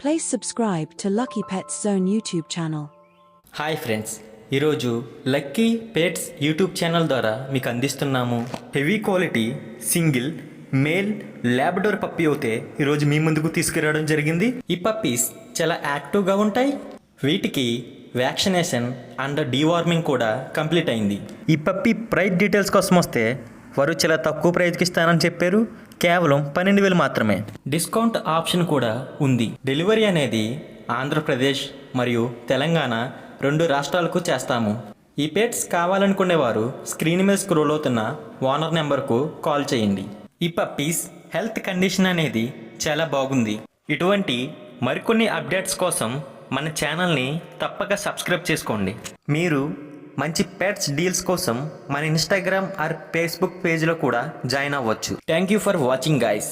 Please subscribe to Lucky Pets Zone YouTube channel. Hi friends, ఈరోజు lucky pets YouTube channel ద్వారా మీకు అందిస్తున్నాము heavy quality single male Labrador puppy అయితే ఈరోజు మీ ముందుకు తీసుకురావడం జరిగింది. ఈ పప్పీస్ చాలా యాక్టివ్గా ఉంటాయి. వీటికి వ్యాక్సినేషన్ అండ్ డీవార్మింగ్ కూడా కంప్లీట్ అయింది. ఈ పప్పీ ప్రైస్ డీటెయిల్స్ కోసం వస్తే వారు చాలా తక్కువ ప్రైజ్కి ఇస్తానని చెప్పారు. కేవలం 12,000 మాత్రమే. డిస్కౌంట్ ఆప్షన్ కూడా ఉంది. డెలివరీ అనేది ఆంధ్రప్రదేశ్ మరియు తెలంగాణ 2 రాష్ట్రాలకు చేస్తాము. ఈ పెట్స్ కావాలనుకునేవారు స్క్రీన్ మీద స్క్రోల్ అవుతున్న ఓనర్ నెంబర్కు కాల్ చేయండి. ఈ పప్పీస్ హెల్త్ కండిషన్ అనేది చాలా బాగుంది. ఇటువంటి మరికొన్ని అప్డేట్స్ కోసం మన ఛానల్ని తప్పక సబ్స్క్రైబ్ చేసుకోండి. మీరు మంచి పెట్స్ డీల్స్ కోసం మన ఇన్స్టాగ్రామ్ ఆర్ ఫేస్బుక్ పేజ్లో కూడా జాయిన్ అవ్వచ్చు. Thank you for watching guys.